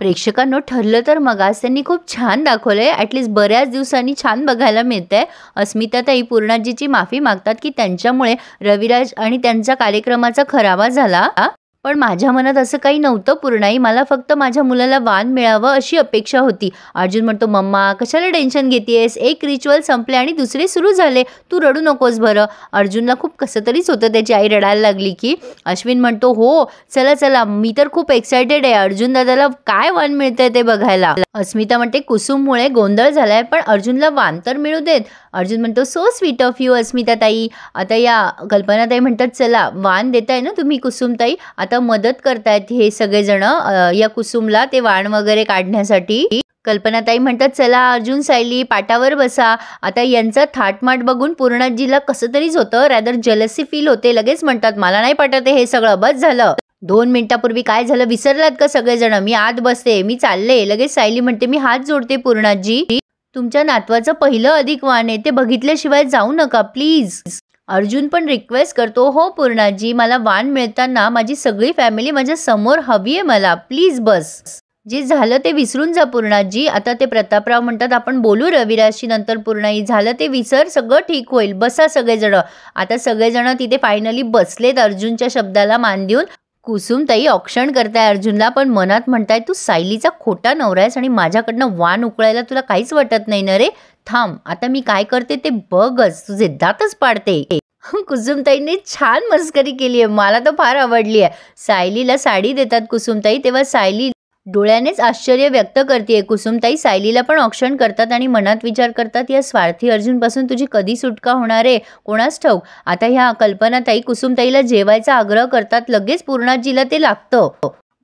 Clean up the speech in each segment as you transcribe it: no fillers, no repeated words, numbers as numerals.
प्रेक्षकांनो ठरलं तर मग आज त्यांनी खूप छान दाखवलंय. ॲटलीस्ट बऱ्याच दिवसांनी छान बघायला मिळतंय. अस्मिताताई पूर्णाजीची माफी मागतात की त्यांच्यामुळे रविराज आणि त्यांच्या कार्यक्रमाचा खराबा झाला. पण माझ्या मनात असं काही नव्हतं पूर्णाई. मला फक्त माझ्या मुलाला वाण मिळावं अशी अपेक्षा होती. अर्जुन म्हणतो, मम्मा कशाला टेन्शन घेतेयस, एक रिच्युअल संपले आणि दुसरे सुरू झाले, तू रडू नकोस बरं. अर्जुनला खूप कसं तरीच होतं, त्याची आई रडायला लागली की. अश्विन म्हणतो, हो चला चला, मी तर खूप एक्सायटेड आहे अर्जुन दादाला काय वाण मिळतंय ते बघायला. अस्मिता म्हणते कुसुममुळे गोंधळ झालाय पण अर्जुनला वाण तर मिळू देत. अर्जुन म्हणतो, सो स्वीट ऑफ यू अस्मिता ताई. आता या कल्पनाताई म्हणतात, चला वाण देताय ना तुम्ही कुसुमताई, आता मदत करतायत हे सगळेजण या कुसुमला ते वाण वगैरे काढण्यासाठी. कल्पनाताई म्हणतात, चला अर्जुन सायली पाटावर बसा. आता यांचा थाटमाट बघून पूर्णाजीला कसं तरीच होतं, रॅदर जेलसी फील होते. लगेच म्हणतात, मला नाही पटत हे सगळं, बस झालं. 2 मिनिटापूर्वी काय झालं विसरलात का सगळेजण, मी आत बसते, मी चालले. लगेच सायली म्हणते, मी हात जोडते पूर्णाजी, तुमच्या नातवाचं पहिलं अधिक वाण आहे, ते बघितल्याशिवाय जाऊ नका प्लीज. अर्जुन पण रिक्वेस्ट करतो, हो पूर्णाजी, मला वाण मिळताना माझी सगळी फॅमिली माझ्या समोर हवी आहे मला, प्लीज बस. जे झालं ते विसरून जा पूर्णाजी. आता ते प्रतापराव म्हणतात, आपण बोलू रविराजशी नंतर. पूर्णाई, झालं ते विसर, सगळं ठीक होईल, बसा सगळेजण. आता सगळेजण तिथे फायनली बसलेत अर्जुनच्या शब्दाला मान देऊन. कुसुमताई औक्षण करताय अर्जुनला, पण मनात म्हणताय, तू सायलीचा खोटा नवरा आहेस आणि माझ्याकडनं वाण उकळायला तुला काहीच वाटत नाही ना रे. थांब, आता मी काय करते ते बघच, तुझे दातच पाडते. कुसुमताईने छान मस्करी केली आहे, मला तर फार आवडली आहे. सायलीला साडी देतात कुसुमताई, तेव्हा सायली डोळ्यानेच आश्चर्य व्यक्त करते. कुसुमताई सायलीला पण औक्षण करतात आणि मनात विचार करतात, या स्वार्थी अर्जुनपासून तुझी कधी सुटका होणार आहे कोणास ठाऊक. आता ह्या कल्पनाताई कुसुमताईला जेवायचा आग्रह करतात, लगेच पूर्णाजीला ते लागतं.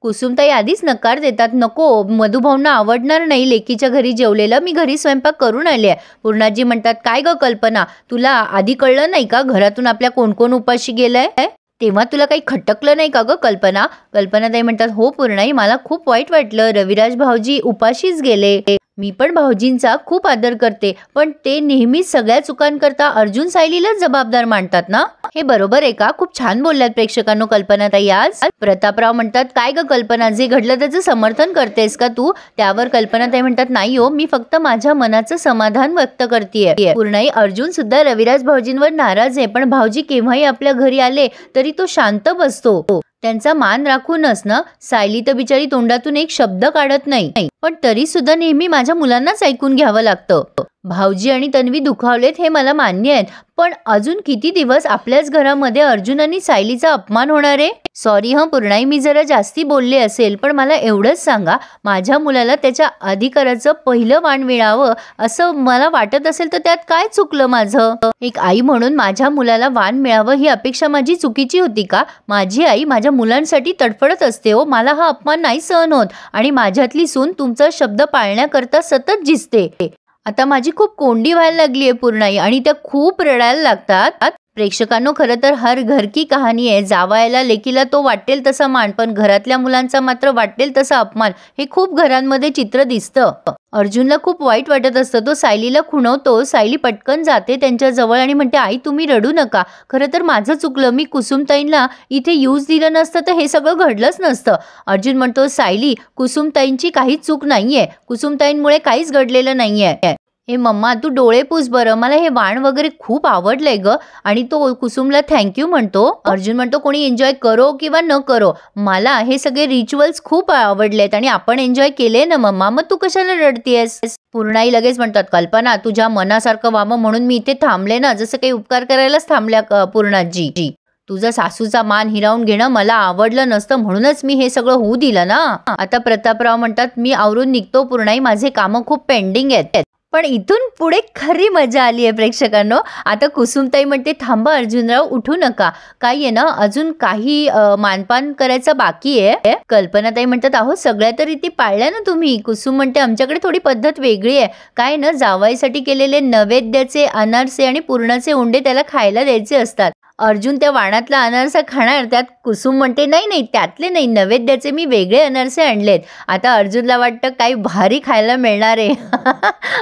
कुसुमताई आधीच नकार देतात, नको, मधुभाऊंना आवडणार नाही लेकीच्या घरी जेवलेलं, मी घरी स्वयंपाक करून आले आहे. पूर्णाजी म्हणतात, काय ग कल्पना, तुला आधी कळलं नाही का घरातून आपल्या कोण कोण उपाशी गेलंय, तेव्हा तुला काही खटकलं नाही का ग कल्पना. कल्पनाताई म्हणतात, हो पूर्णाई, मला खूप वाईट वाटलं, रविराज भाऊजी उपाशीच गेले. मी पण भाऊजींचा खूप आदर करते, पण ते नेहमीच सगळ्या चुकांकरता अर्जुन सायलीलाच जबाबदार मानतात ना, हे बरोबर आहे का. खूप छान बोलल्यात प्रेक्षकांनो कल्पनाताई आज. प्रतापराव म्हणतात, काय ग कल्पना, जे घडलं त्याचं समर्थन करतेस का तू. त्यावर कल्पनाताई म्हणतात, नाही हो, मी फक्त माझ्या मनाचं समाधान व्यक्त करतेय. पूर्णाई, अर्जुन सुद्धा रविराज भाऊजींवर नाराज आहे, पण भाऊजी केव्हाही आपल्या घरी आले तरी तो शांत बसतो, त्यांचा मान राखूनच ना. सायली तर बिचारी तोंडातून एक शब्द काढत नाही, पण तरी सुद्धा नेहमी माझ्या मुलांनाच ऐकून घ्यावं लागतं. भाऊजी आणि तन्वी दुखावलेत हे मला मान्य आहे, पण अजून किती दिवस आपल्याच घरामध्ये अर्जुन आणि सायलीचा अपमान होणार आहे. सॉरी हं पूर्णाई, मी जरा जास्ती बोलले असेल, पण मला एवढंच सांगा, माझ्या मुलाला त्याच्या अधिकाराचं पहिलं वाण मिळावं असं मला वाटत असेल तर त्यात काय चुकलं माझं. एक आई म्हणून माझ्या मुलाला वाण मिळावं ही अपेक्षा माझी चुकीची होती का. माझी आई माझ्या मुलांसाठी तडफडत असते हो, मला हा अपमान नाही सहन होत आणि माझ्यातली सून तुमचा शब्द पाळण्याकरता सतत झिजते. आता माझी खूप कोंडी व्हायला लागली आहे पूर्णाई आणि त्या खूप रडायला लागतात. प्रेक्षकांनो, खरं तर हर घर की कहाणी आहे. जावायला लेकीला तो वाटेल तसा मान, पण घरातल्या मुलांचा मात्र वाटेल तसा अपमान, हे खूप घरांमध्ये चित्र दिसतं. अर्जुनला खूप वाईट वाटत असतं, तो सायलीला खुणवतो. सायली पटकन जाते त्यांच्या जवळ आणि म्हणते, आई तुम्ही रडू नका, खरं तर माझं चुकलं, मी कुसुमताईंना इथे यूज दिलं नसतं तर हे सगळं घडलंच नसतं. अर्जुन म्हणतो, सायली, कुसुमताईंची काहीच चूक नाहीये, कुसुमताईंमुळे काहीच घडलेलं नाहीये. हे मम्मा तू डोळे पुस बरं, मला हे वाण वगैरे खूप आवडलंय ग. आणि तो कुसुमला थँक्यू म्हणतो. अर्जुन म्हणतो, कोणी एन्जॉय करो किंवा न करो, मला हे सगळे रिच्युअल्स खूप आवडलेत आणि आपण एन्जॉय केले ना मम्मा, मग तू कशाला रडतेस. पूर्णाई लगेच म्हणतात, कल्पना तुझ्या मनासारखं व्हावं म्हणून मी इथे थांबले ना, जसं काही उपकार करायलाच थांबल्या पूर्णाजी. तुझा सासूचा मान हिरावून घेणं मला आवडलं नसतं म्हणूनच मी हे सगळं होऊ दिलं ना. आता प्रतापराव म्हणतात, मी आवरून निघतो पूर्णाई, माझे कामं खूप पेंडिंग आहेत. पण इथून पुढे खरी मजा आली आहे प्रेक्षकांनो. आता कुसुमताई म्हणते, थांबा अर्जुनराव, उठू नका, काही आहे ना अजून काही मानपान करायचं बाकी आहे. कल्पनाताई म्हणतात, अहो सगळ्या तर रीती पाळल्या ना तुम्ही. कुसुम म्हणते, आमच्याकडे थोडी पद्धत वेगळी आहे, काय ना जावाईसाठी केलेले नैवेद्याचे अनारसे आणि पुरणाचे उंडे त्याला खायला द्यायचे असतात. अर्जुन त्या वाणातला अनारसा खाणार, त्यात कुसुम म्हणते नाही नाही त्यातले नाही, नैवेद्याचे मी वेगळे अनारसे आणलेत. आता अर्जुनला वाटतं काही भारी खायला मिळणार आहे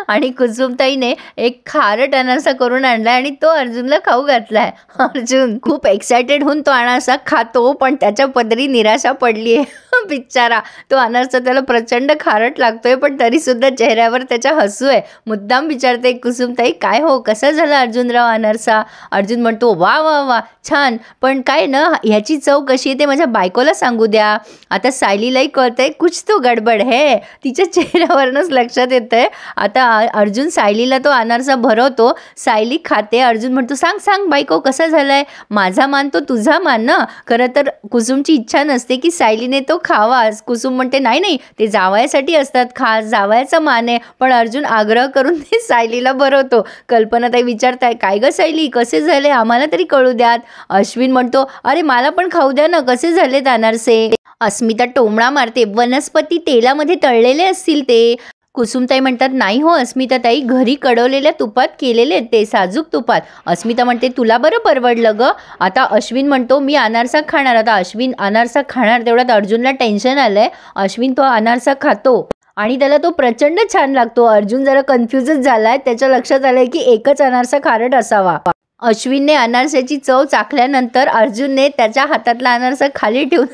आणि कुसुमताईने एक खारट अनारसा करून आणलाय आणि तो अर्जुनला खाऊ घातलाय. अर्जुन खूप एक्सायटेड होऊन तो अनारसा खातो, पण त्याच्या पदरी निराशा पडली आहे बिचारा. तो अनारसा त्याला प्रचंड खारट लागतोय, पण तरी सुद्धा चेहऱ्यावर त्याच्या हसू आहे. मुद्दाम विचारते कुसुमताई काय हो कसा झाला अर्जुनराव अनारसा. अर्जुन म्हणतो वा वा वा छान, पण काय ना ह्याची चव कशी आहे ते माझ्या बायकोला सांगू द्या. आता सायलीलाही कळतंय कुछ तो गडबड है, तिच्या चेहऱ्यावरनंच लक्षात येतंय. आता अर्जुन सायलीला तो अनारसा भरवतो, सायली खाते. अर्जुन म्हणतो सांग सांग बायको कसा झालाय. माझा मान तो तुझा मान ना. खरं तर कुसुमची इच्छा नसते की सायलीने तो खावा. कुसुम म्हणते नाही नाही ते जावयासाठी असतात, खास जावयाचा मान आहे. पण अर्जुन आग्रह करून ते सायलीला भरवतो. कल्पनाताई विचारताय काय ग सायली कसे झाले आम्हाला तरी कळू द्यात. अश्विन म्हणतो अरे मला पण खाऊ द्या ना कसे झालेत अनारसे. अस्मिता टोमणा मारते वनस्पती तेलामध्ये तळलेले असतील ते. कुसुमताई म्हणतात नाही हो अस्मिताताई घरी कडवलेल्या तुपात केलेले ते साजूक तुपात. अस्मिता म्हणते तुला बरं परवडलं ग. आता अश्विन म्हणतो मी अनारसा खाणार. आता अश्विन अनारसा खाणार तेवढ्यात अर्जुनला टेन्शन आलंय. अश्विन तो अनारसा खातो आणि त्याला तो प्रचंड छान लागतो. अर्जुन जरा कन्फ्युजच झालाय, त्याच्या लक्षात आलंय की एकच अनारसा खारट असावा. अश्विनने अनारसाची चव चाखल्यानंतर अर्जुनने त्याच्या हातातला अनारसा खाली ठेवून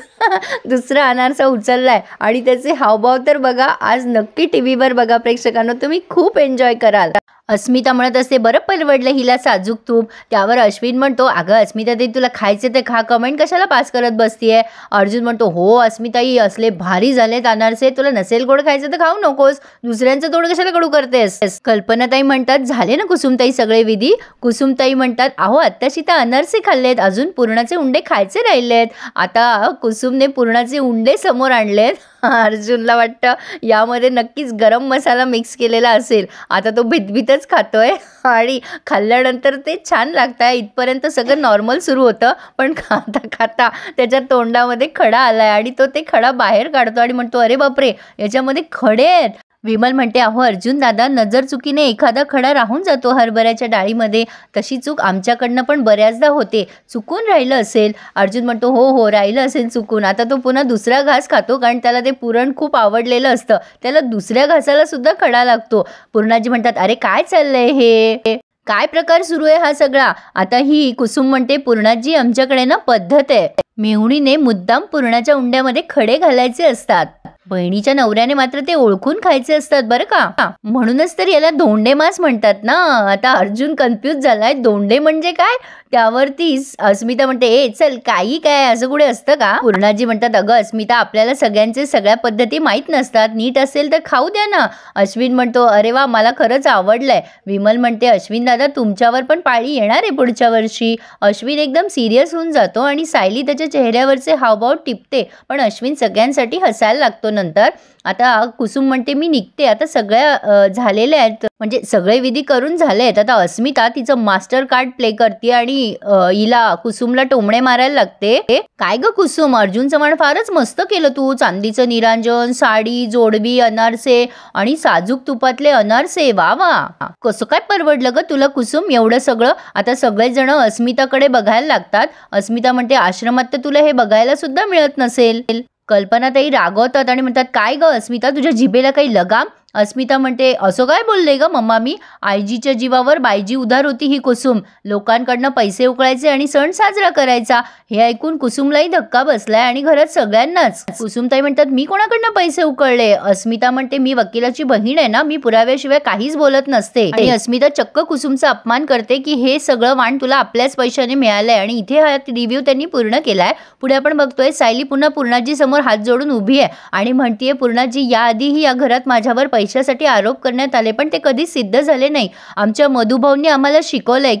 दुसरा अनारसा उचललाय आणि त्याचे हावभाव तर बघा. आज नक्की टीव्हीवर बघा प्रेक्षकांनो, तुम्ही खूप एन्जॉय कराल. अस्मिता म्हणत असते बरं परवडलं हिला साजूक तूप. त्यावर अश्विन म्हणतो अगं अस्मिताताई तुला खायचे ते खा, कमेंट कशाला पास करत बसतीये. अर्जुन म्हणतो हो अस्मिताई असले भारी झालेत अनारसे, तुला नसेल गोड खायचं तर खाऊ नकोस, दुसऱ्यांचं तोड कशाला कडू करतेस. कल्पनाताई म्हणतात झाले ना कुसुमताई सगळे विधी. कुसुमताई म्हणतात अहो आत्ताशी तर अनारसे खाल्लेत, अजून पुरणाचे उंडे खायचे राहिलेत. आता कुसुमने पुरणाचे उंडे समोर आणलेत. अर्जुनला वाटतं यामध्ये नक्कीच गरम मसाला मिक्स केलेला असेल. आता तो भीतभीतच खातोय आणि खाल्ल्यानंतर ते छान लागतंय. इथपर्यंत सगळं नॉर्मल सुरू होतं, पण खाता खाता त्याच्या तोंडामध्ये खडा आलाय आणि तो ते खडा बाहेर काढतो आणि म्हणतो अरे बापरे याच्यामध्ये खडे आहेत. विमल म्हणते अहो अर्जुन दादा नजर चुकीने एखादा खडा राहून जातो हरभऱ्याच्या डाळीमध्ये, तशी चूक आमच्याकडनं पण बऱ्याचदा होते, चुकून राहिलं असेल. अर्जुन म्हणतो हो हो राहिलं असेल चुकून. आता तो पुन्हा दुसरा घास खातो, कारण त्याला ते पुरण खूप आवडलेलं असतं. त्याला दुसऱ्या घासाला सुद्धा खडा लागतो. पूर्णाजी म्हणतात अरे काय चाललंय हे, काय प्रकार सुरू आहे हा सगळा. आता ही कुसुम म्हणते पूर्णाजी आमच्याकडे ना पद्धत आहे, मेहुणीने मुद्दाम पुरणाच्या उंड्यामध्ये खडे घालायचे असतात, बहिणीच्या नवऱ्याने मात्र ते ओळखून खायचे असतात बरं का, म्हणूनच तर याला धोंडे मास म्हणतात ना. आता अर्जुन कन्फ्यूज झालाय, धोंडे म्हणजे काय. त्यावरती अस्मिता म्हणते ए चल काही काय असं कुठे असतं का. पूर्णाजी म्हणतात अगं अस्मिता आपल्याला सगळ्यांचे सगळ्या पद्धती माहीत नसतात, नीट असेल तर खाऊ द्या ना. अश्विन म्हणतो अरे वा मला खरंच आवडलंय. विमल म्हणते अश्विन दादा तुमच्यावर पण पाळी येणार आहे पुढच्या वर्षी. अश्विन एकदम सिरियस होऊन जातो आणि सायली त्याच्या चेहऱ्यावरचे हावभाव टिपते, पण अश्विन सगळ्यांसाठी हसायला लागतो नंतर. आता कुसुम म्हणते मी निघते, आता सगळ्या झालेल्या आहेत, म्हणजे सगळे विधी करून झाले आहेत. आता अस्मिता तिचं मास्टर कार्ड प्ले करते आणि हिला कुसुमला टोमणे मारायला लागते. काय ग कुसुम अर्जुनचं मान फारच मस्त केलं तू, चांदीचं निरांजन, साडी, जोडवी, अनारसे आणि साजूक तुपातले अनारसे, वा वा कसं काय परवडलं ग तुला कुसुम एवढं सगळं. आता सगळेजण अस्मिताकडे बघायला लागतात. अस्मिता म्हणते आश्रमात तर तुला हे बघायला सुद्धा मिळत नसेल. कल्पनाताई रागवतात आणि म्हणतात काय ग अस्मिता तुझ्या जिभेला काही लगाम. अस्मिता म्हणते असं काय बोलले ग मम्मा मी, आईजीच्या जीवावर बायजी उधार होती ही कुसुम, लोकांकडनं पैसे उकळायचे आणि सण साजरा करायचा. हे ऐकून कुसुमलाही धक्का बसलाय आणि घरात सगळ्यांनाच. कुसुमताई म्हणतात मी कोणाकडनं पैसे उकळले. अस्मिता म्हणते मी वकिलाची बहीण आहे ना, मी पुराव्याशिवाय काहीच बोलत नसते. आणि अस्मिता चक्क कुसुमचा अपमान करते की हे सगळं वाण तुला आपल्याच पैशाने मिळालंय आणि इथे हा रिव्ह्यू त्यांनी पूर्ण केलाय. पुढे आपण बघतोय सायली पुन्हा पूर्णाजी समोर हात जोडून उभी आहे आणि म्हणतीये पूर्णाजी याआधीही या घरात माझ्यावर पैशासाठी आरोप करण्यात आले, पण ते कधीच सिद्ध झाले नाही. आमच्या मधुभाऊंनी आम्हाला शिकवलंय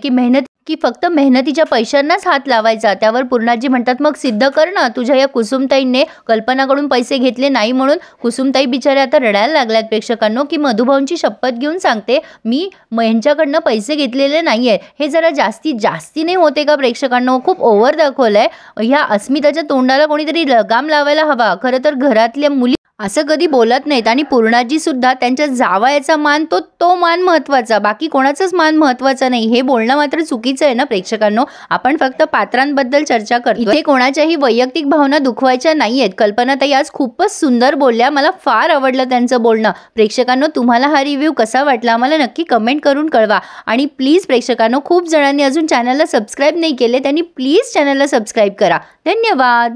की फक्त मेहनतीच्या पैशांनाच हात लावायचा. त्यावर पूर्णाजी म्हणतात मग सिद्ध कर ना, तुझ्या या कुसुमताईंने कल्पनाकडून पैसे घेतले नाही म्हणून. कुसुमताई बिचारे आता रडायला लागल्यात प्रेक्षकांनो, की मधुभाऊंची शपथ घेऊन सांगते मी यांच्याकडनं पैसे घेतलेले नाहीये. हे जरा जास्ती नाही होते का प्रेक्षकांनो, खूप ओव्हर दाखवलंय. ह्या अस्मिताच्या तोंडाला कोणीतरी लगाम लावायला हवा. खरं तर घरातल्या मुली असं कधी बोलत नाहीत आणि पूर्णाजी सुद्धा त्यांच्या जावयाचा मान तो मान महत्त्वाचा, बाकी कोणाचाच मान महत्त्वाचा नाही. हे बोलणं मात्र चुकीचं आहे ना प्रेक्षकांनो. आपण फक्त पात्रांबद्दल चर्चा करतो. इथे कोणाच्याही वैयक्तिक भावना दुखवायच्या नाहीयेत. कल्पनाताई आज खूपच सुंदर बोलल्या. मला फार आवडलं त्यांचं बोलणं. प्रेक्षकांनो, तुम्हाला हा रिव्ह्यू कसा वाटला आम्हाला नक्की कमेंट करून कळवा. आणि प्लीज प्रेक्षकांनो, खूप जणांनी अजून चॅनलला सबस्क्राईब नाही केले, त्यांनी प्लीज चॅनलला सबस्क्राईब करा. धन्यवाद.